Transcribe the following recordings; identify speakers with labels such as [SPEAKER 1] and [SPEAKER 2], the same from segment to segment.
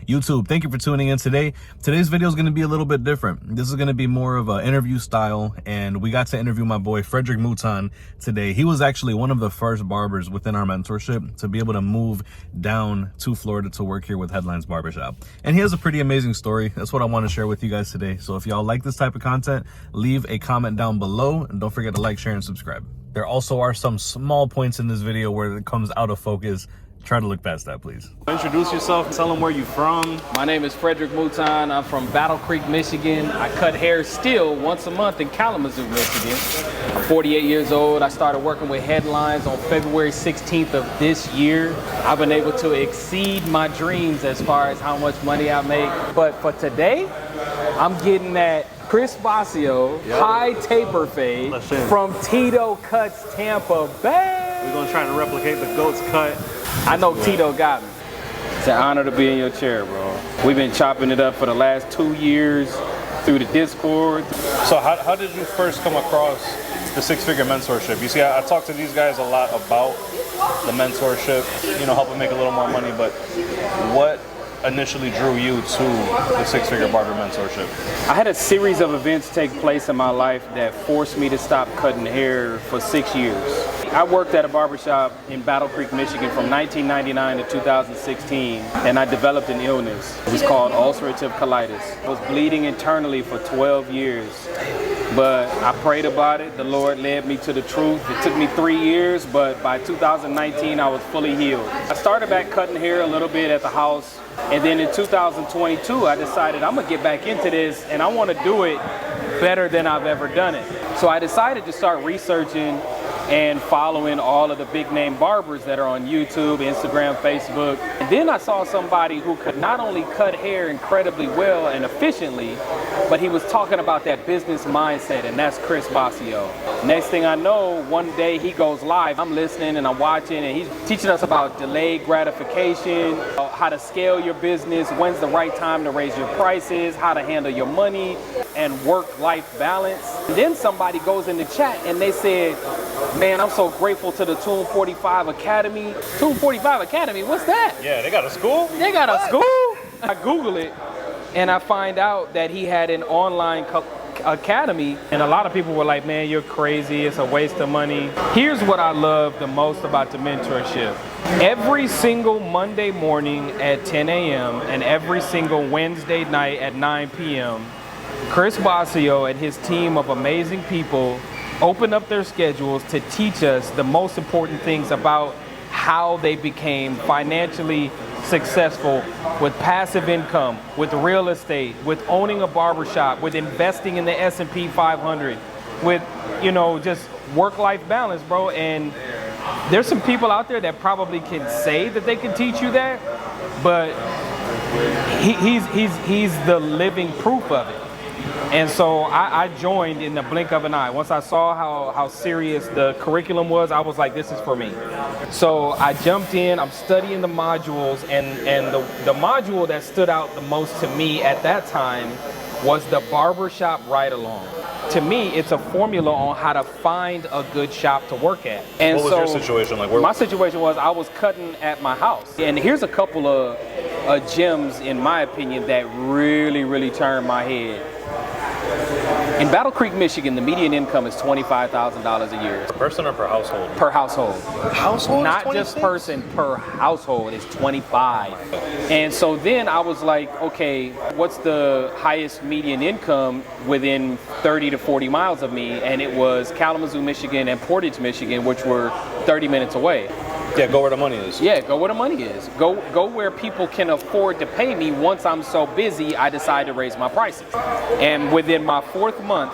[SPEAKER 1] YouTube, thank you for tuning in today. Today's video is going to be a little bit different. This is going to be more of an interview style, and we got to interview my boy Frederick today. He was actually one of the first barbers within our mentorship to be able to move down to Florida to work here with Headlines Barbershop. And he has a pretty amazing story. That's what I want to share with you guys today. So if y'all like this type of content, leave a comment down below, and don't forget to like, share, and subscribe. There also are some small points in this video where it comes out of focus. Try to look past that, please. Introduce yourself, tell them where you're from.
[SPEAKER 2] My name is Frederick. I'm from Battle Creek, Michigan. I cut hair still once a month in Kalamazoo, Michigan. I'm 48 years old. I started working with Headlines on February 16th of this year. I've been able to exceed my dreams as far as how much money I make. But for today, I'm getting that Chris BOSSIO high taper fade from Tito Cuts, Tampa Bay.
[SPEAKER 1] We're gonna try to replicate the GOAT's cut.
[SPEAKER 2] I know Tito got me. It's an honor to be in your chair, bro. We've been chopping it up for the last 2 years through the Discord.
[SPEAKER 1] So how did you first come across the six-figure mentorship? You see, I talk to these guys a lot about the mentorship, you know, helping make a little more money, but what initially drew you to the six-figure barber mentorship?
[SPEAKER 2] I had a series of events take place in my life that forced me to stop cutting hair for 6 years. I worked at a barbershop in Battle Creek, Michigan from 1999 to 2016, and I developed an illness. It was called ulcerative colitis. I was bleeding internally for 12 years, but I prayed about it. The Lord led me to the truth. It took me 3 years, but by 2019, I was fully healed. I started back cutting hair a little bit at the house, and then in 2022, I decided I'm gonna get back into this, and I wanna do it better than I've ever done it. So I decided to start researching and following all of the big name barbers that are on YouTube, Instagram, Facebook. And then I saw somebody who could not only cut hair incredibly well and efficiently, but he was talking about that business mindset, and that's Chris BOSSIO. Next thing I know, one day he goes live. I'm listening and I'm watching, and he's teaching us about delayed gratification, how to scale your business, when's the right time to raise your prices, how to handle your money, and work-life balance. And then somebody goes in the chat and they said, man, I'm so grateful to the Tune 45 Academy. Tune 45 Academy, what's that?
[SPEAKER 1] Yeah, they got a school?
[SPEAKER 2] They got a school? I Google it and I find out that he had an online academy, and a lot of people were like, man, you're crazy, it's a waste of money. Here's what I love the most about the mentorship. Every single Monday morning at 10 a.m. and every single Wednesday night at 9 p.m., Chris BOSSIO and his team of amazing people open up their schedules to teach us the most important things about how they became financially successful with passive income, with real estate, with owning a barbershop, with investing in the S&P 500, with, you know, just work-life balance, bro. And there's some people out there that probably can say that they can teach you that, but he's the living proof of it. And so I joined in the blink of an eye. Once I saw how serious the curriculum was, I was like, this is for me. So I jumped in, I'm studying the modules, and the module that stood out the most to me at that time was the barbershop ride-along. To me, it's a formula on how to find a good shop to work at. And
[SPEAKER 1] what was your situation like?
[SPEAKER 2] My situation was I was cutting at my house. And here's a couple of gems, in my opinion, that really turned my head. In Battle Creek, Michigan, the median income is $25,000 a year.
[SPEAKER 1] Per person or per household?
[SPEAKER 2] Per household.
[SPEAKER 1] Per household?
[SPEAKER 2] Not just person, per household is 25. And so then I was like, okay, what's the highest median income within 30 to 40 miles of me? And it was Kalamazoo, Michigan and Portage, Michigan, which were 30 minutes away.
[SPEAKER 1] Yeah, go where the money is.
[SPEAKER 2] Yeah, go where the money is. Go where people can afford to pay me. Once I'm so busy, I decide to raise my prices. And within my 4th month,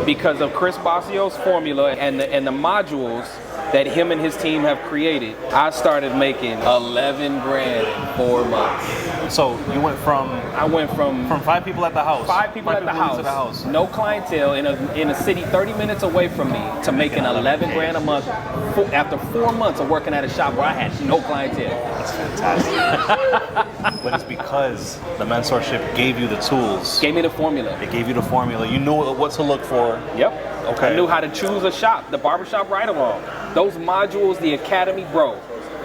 [SPEAKER 2] because of Chris BOSSIO's formula and the modules that him and his team have created, I started making 11 grand in 4 months.
[SPEAKER 1] So you went from...
[SPEAKER 2] I went from
[SPEAKER 1] 5 people at the house.
[SPEAKER 2] 5 people at the house. No clientele in a city 30 minutes away from me to making 11 grand a month after 4 months of working at a shop where I had no clientele.
[SPEAKER 1] That's fantastic. But it's because the mentorship gave you the tools.
[SPEAKER 2] Gave me the formula.
[SPEAKER 1] It gave you the formula. You knew what to look for.
[SPEAKER 2] Yep. Okay. I knew how to choose a shop, the barbershop ride-along. Those modules, the academy, bro.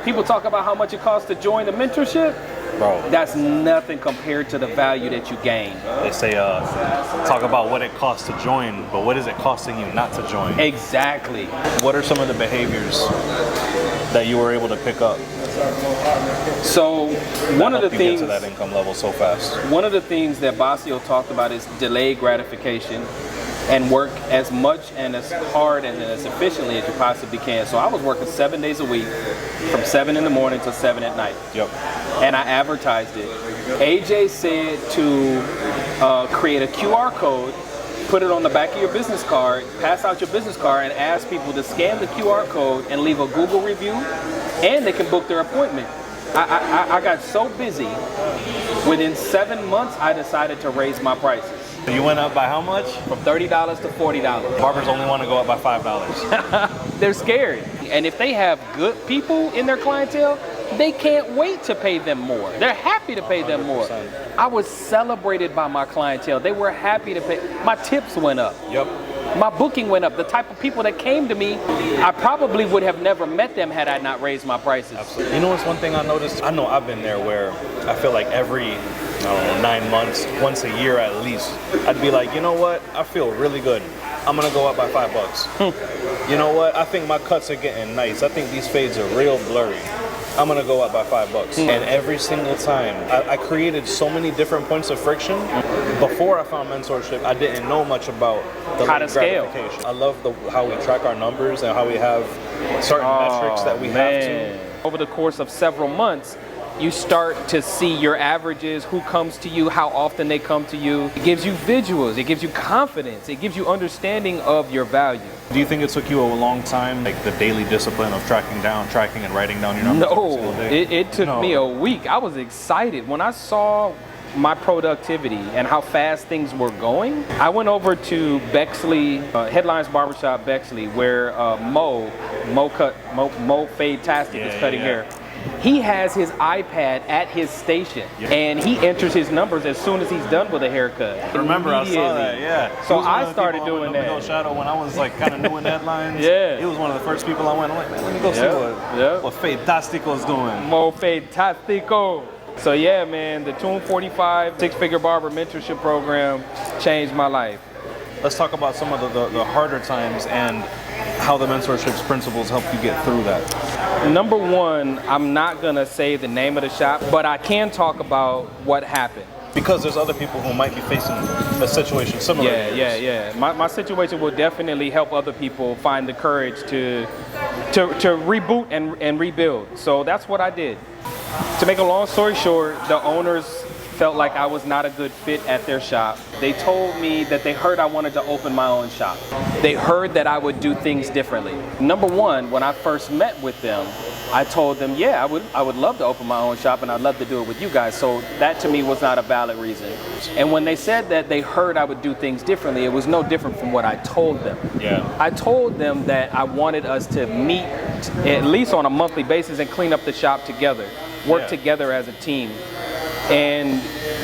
[SPEAKER 2] People talk about how much it costs to join the mentorship.
[SPEAKER 1] Bro.
[SPEAKER 2] That's nothing compared to the value that you gain.
[SPEAKER 1] They say, talk about what it costs to join, but what is it costing you not to join?
[SPEAKER 2] Exactly.
[SPEAKER 1] What are some of the behaviors that you were able to pick up?
[SPEAKER 2] So one of the things
[SPEAKER 1] get to that income level so fast.
[SPEAKER 2] One of the things that BOSSIO talked about is delayed gratification, and work as much and as hard and as efficiently as you possibly can. So I was working 7 days a week, from 7 in the morning to 7 at night.
[SPEAKER 1] Yep.
[SPEAKER 2] And I advertised it. AJ said to create a QR code, put it on the back of your business card, pass out your business card, and ask people to scan the QR code and leave a Google review, and they can book their appointment. I got so busy, within 7 months I decided to raise my prices.
[SPEAKER 1] So you went up by how much?
[SPEAKER 2] From $30 to $40.
[SPEAKER 1] Barbers only want to go up by $5.
[SPEAKER 2] They're scared. And if they have good people in their clientele, they can't wait to pay them more. They're happy to pay them more.
[SPEAKER 1] 100%.
[SPEAKER 2] I was celebrated by my clientele. They were happy to pay. My tips went up.
[SPEAKER 1] Yep.
[SPEAKER 2] My booking went up. The type of people that came to me, I probably would have never met them had I not raised my prices.
[SPEAKER 1] Absolutely. You know what's one thing I noticed? I know I've been there where I feel like every, I don't know, 9 months, once a year at least, I'd be like, you know what? I feel really good. I'm gonna go up by $5. You know what? I think my cuts are getting nice. I think these fades are real blurry. I'm gonna go up by $5. And every single time, I created so many different points of friction. Before I found mentorship, I didn't know much about the
[SPEAKER 2] how to scale.
[SPEAKER 1] gratification. I love how we track our numbers and how we have certain metrics that we have to.
[SPEAKER 2] Over the course of several months, you start to see your averages, who comes to you, how often they come to you. It gives you visuals, it gives you confidence, it gives you understanding of your value.
[SPEAKER 1] Do you think it took you a long time, like the daily discipline of tracking and writing down your numbers every single day?
[SPEAKER 2] It took me a week. I was excited. When I saw my productivity and how fast things were going, I went over to Bexley, Headlines Barbershop Bexley, where Mo Fade-tastic is cutting hair. He has his iPad at his station, and he enters his numbers as soon as he's done with a haircut.
[SPEAKER 1] I remember I saw that, yeah.
[SPEAKER 2] So I started doing that.
[SPEAKER 1] Shadow when I was like kind of new in headlines.
[SPEAKER 2] Yeah.
[SPEAKER 1] He was one of the first people I went, I'm like, man, let me go see what Fade-tastico's doing.
[SPEAKER 2] Mo Fade-tastico. So yeah, man, the Tune 45 6-figure barber mentorship program changed my life.
[SPEAKER 1] Let's talk about some of the harder times and how the mentorship's principles help you get through that.
[SPEAKER 2] Number one, I'm not gonna say the name of the shop, but I can talk about what happened.
[SPEAKER 1] Because there's other people who might be facing a situation similar to yours.
[SPEAKER 2] Yeah. My situation will definitely help other people find the courage to reboot and rebuild. So that's what I did. To make a long story short, the owners felt like I was not a good fit at their shop. They told me that they heard I wanted to open my own shop. They heard that I would do things differently. Number one, when I first met with them, I told them, yeah, I would love to open my own shop and I'd love to do it with you guys. So that to me was not a valid reason. And when they said that they heard I would do things differently, it was no different from what I told them.
[SPEAKER 1] Yeah.
[SPEAKER 2] I told them that I wanted us to meet at least on a monthly basis and clean up the shop together, work together as a team. And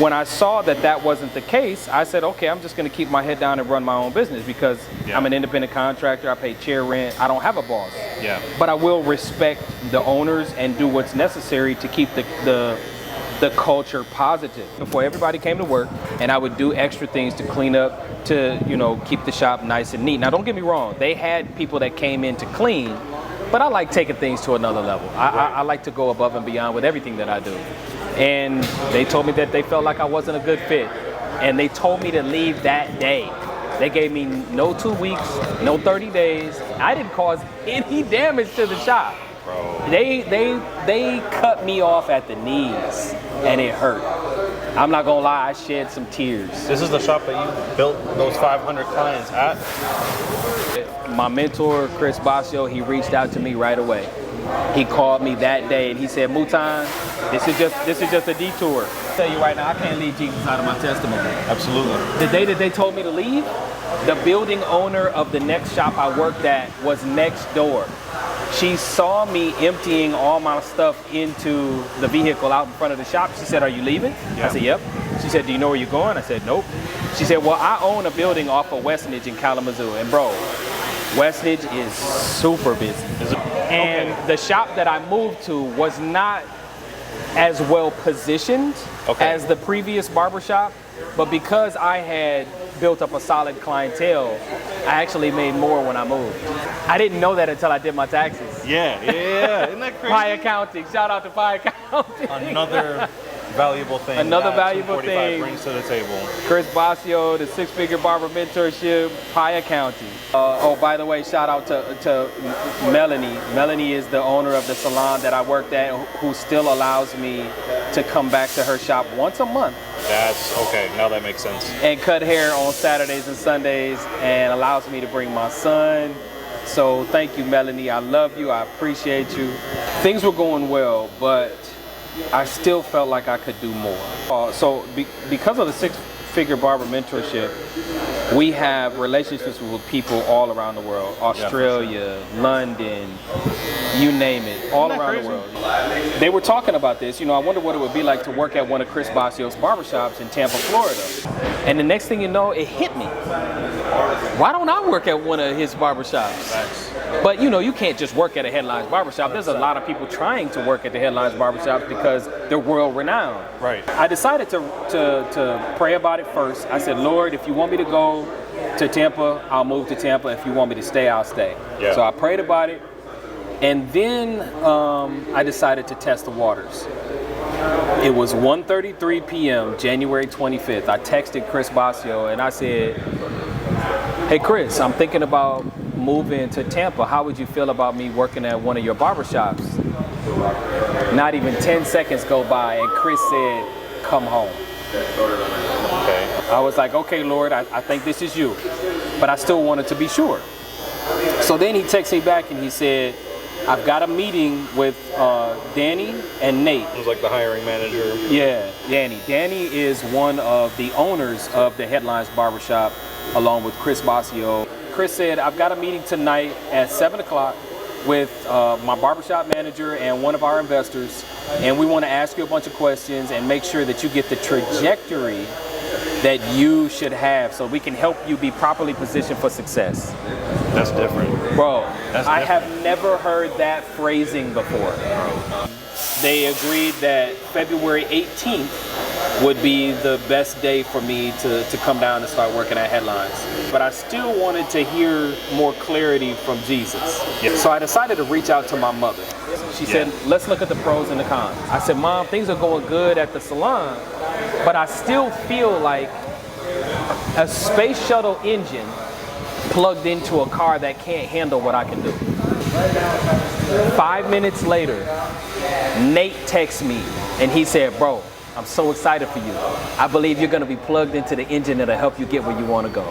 [SPEAKER 2] when I saw that that wasn't the case, I said, okay, I'm just gonna keep my head down and run my own business because I'm an independent contractor, I pay chair rent, I don't have a boss.
[SPEAKER 1] Yeah.
[SPEAKER 2] But I will respect the owners and do what's necessary to keep the culture positive. Before everybody came to work, and I would do extra things to clean up, to, you know, keep the shop nice and neat. Now don't get me wrong, they had people that came in to clean, but I like taking things to another level. I like to go above and beyond with everything that I do. And they told me that they felt like I wasn't a good fit. And they told me to leave that day. They gave me no 2 weeks, no 30 days. I didn't cause any damage to the shop.
[SPEAKER 1] Bro.
[SPEAKER 2] They cut me off at the knees, and it hurt. I'm not gonna lie, I shed some tears.
[SPEAKER 1] This is the shop that you built those 500 clients at?
[SPEAKER 2] My mentor, Chris BOSSIO, he reached out to me right away. He called me that day and he said, Mouton, this is just a detour. I'll tell you right now, I can't leave Jesus out of my testimony.
[SPEAKER 1] Absolutely.
[SPEAKER 2] The day that they told me to leave, the building owner of the next shop I worked at was next door. She saw me emptying all my stuff into the vehicle out in front of the shop. She said, are you leaving? I said, yep. She said, do you know where you're going? I said, nope. She said, well, I own a building off of Westnedge in Kalamazoo. And bro, Westnedge is super busy. And the shop that I moved to was not as well positioned as the previous barbershop, but because I had built up a solid clientele, I actually made more when I moved. I didn't know that until I did my taxes.
[SPEAKER 1] Yeah. Isn't that crazy?
[SPEAKER 2] Pie accounting. Shout out to Pie accounting.
[SPEAKER 1] Another valuable thing.
[SPEAKER 2] Another
[SPEAKER 1] that
[SPEAKER 2] valuable
[SPEAKER 1] 245
[SPEAKER 2] thing
[SPEAKER 1] brings to the table.
[SPEAKER 2] Chris BOSSIO, the six-figure barber mentorship, Pie accounting. Oh, by the way, shout out to Melanie. Melanie is the owner of the salon that I worked at, who still allows me to come back to her shop once a month.
[SPEAKER 1] That's okay. Now that makes sense.
[SPEAKER 2] And cut hair on Saturdays and Sundays, and allows me to bring my son. So thank you, Melanie. I love you. I appreciate you. Things were going well, but I still felt like I could do more. Because of the six-figure barber mentorship, we have relationships with people all around the world. Australia, London, you name it, all around the world. They were talking about this, I wonder what it would be like to work at one of Chris BOSSIO's barbershops in Tampa, Florida. And the next thing you know, it hit me. Why don't I work at one of his barbershops? But you can't just work at a Headlines barbershop. There's a lot of people trying to work at the Headlines barbershops because they're world renowned.
[SPEAKER 1] Right.
[SPEAKER 2] I decided to pray about it first. I said, Lord, if you want me to go to Tampa, I'll move to Tampa. If you want me to stay, I'll stay. Yeah. So I prayed about it. And then I decided to test the waters. It was 1:33 p.m., January 25th. I texted Chris BOSSIO and I said, hey Chris, I'm thinking about moving to Tampa. How would you feel about me working at one of your barbershops? Not even 10 seconds go by and Chris said, come home. Okay. I was like, okay, Lord, I think this is you. But I still wanted to be sure. So then he texted me back and he said, I've got a meeting with Danny and Nate.
[SPEAKER 1] It was like the hiring manager.
[SPEAKER 2] Yeah, Danny. Danny is one of the owners of the Headlines Barbershop, along with Chris BOSSIO. Chris said, I've got a meeting tonight at 7 o'clock with my barbershop manager and one of our investors, and we want to ask you a bunch of questions and make sure that you get the trajectory that you should have so we can help you be properly positioned for success.
[SPEAKER 1] That's different.
[SPEAKER 2] Bro,
[SPEAKER 1] That's
[SPEAKER 2] I
[SPEAKER 1] different.
[SPEAKER 2] have never heard that phrasing before. They agreed that February 18th would be the best day for me to come down and start working at Headlines. But I still wanted to hear more clarity from Jesus.
[SPEAKER 1] Yeah.
[SPEAKER 2] So I decided to reach out to my mother. She said, let's look at the pros and the cons. I said, Mom, things are going good at the salon, but I still feel like a space shuttle engine plugged into a car that can't handle what I can do. 5 minutes later, Nate texts me and he said, bro, I'm so excited for you. I believe you're going to be plugged into the engine that'll help you get where you want to go.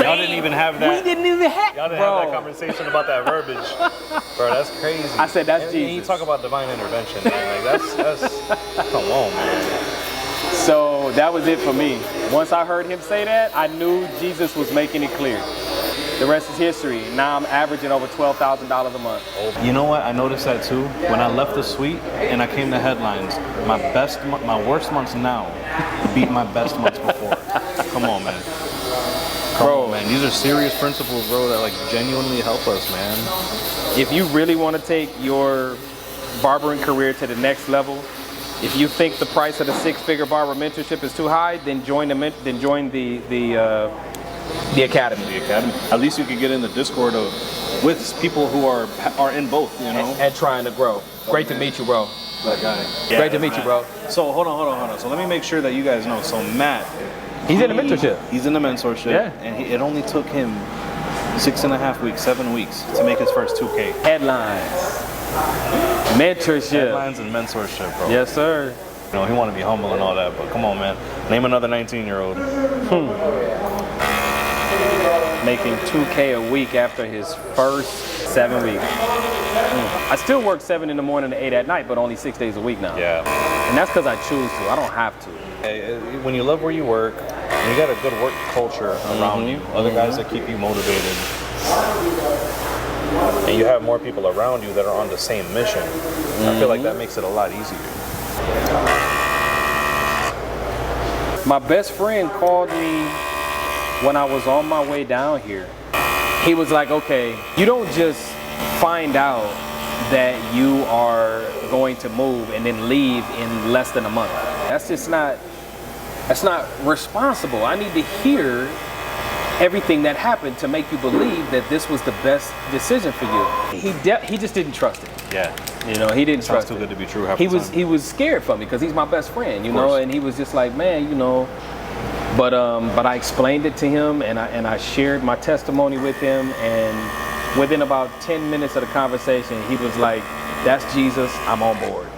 [SPEAKER 1] Y'all didn't even have that.
[SPEAKER 2] We didn't even have,
[SPEAKER 1] Y'all didn't have that conversation about that verbiage. Bro, that's crazy.
[SPEAKER 2] I said, that's Jesus.
[SPEAKER 1] And you talk about divine intervention, man. Like, that's come on, man.
[SPEAKER 2] So that was it for me. Once I heard him say that, I knew Jesus was making it clear. The rest is history. Now I'm averaging over $12,000 a month.
[SPEAKER 1] You know what? I noticed that too. When I left the suite and I came to Headlines, my worst months now beat my best months before. Come on, man. Come on, man. These are serious principles, bro, that like genuinely help us, man.
[SPEAKER 2] If you really want to take your barbering career to the next level, if you think the price of the six-figure barber mentorship is too high, then join the academy.
[SPEAKER 1] The academy. At least you could get in the Discord with people who are in both, you know,
[SPEAKER 2] and trying to grow. Great to meet you, bro.
[SPEAKER 1] That guy. Yeah,
[SPEAKER 2] great to meet you, bro.
[SPEAKER 1] So hold on. So let me make sure that you guys know. So Matt,
[SPEAKER 2] he's in the mentorship.
[SPEAKER 1] He's in the mentorship.
[SPEAKER 2] Yeah.
[SPEAKER 1] And it only took him 6.5 weeks, 7 weeks to make his first 2K.
[SPEAKER 2] Headlines. Mentorship.
[SPEAKER 1] Headlines and mentorship, bro.
[SPEAKER 2] Yes, sir.
[SPEAKER 1] You know, he want to be humble and all that, but come on, man. Name another 19-year-old.
[SPEAKER 2] Making 2K a week after his first 7 weeks. I still work 7 in the morning to 8 at night, but only 6 days a week now.
[SPEAKER 1] Yeah.
[SPEAKER 2] And that's because I choose to. I don't have to.
[SPEAKER 1] When you love where you work, and you got a good work culture around you, other guys that keep you motivated, and you have more people around you that are on the same mission, I feel like that makes it a lot easier.
[SPEAKER 2] My best friend called me when I was on my way down here. He was like, okay, you don't just find out that you are going to move and then leave in less than a month. That's just not, that's not responsible. I need to hear everything that happened to make you believe that this was the best decision for you. He just didn't trust it.
[SPEAKER 1] Yeah.
[SPEAKER 2] You know, he didn't trust
[SPEAKER 1] Sounds too
[SPEAKER 2] it.
[SPEAKER 1] good to be true.
[SPEAKER 2] He was scared for me because he's my best friend, you know, and he was just like, man, you know. But I explained it to him, and I shared my testimony with him, and within about 10 minutes of the conversation, he was like, "That's Jesus. I'm on board."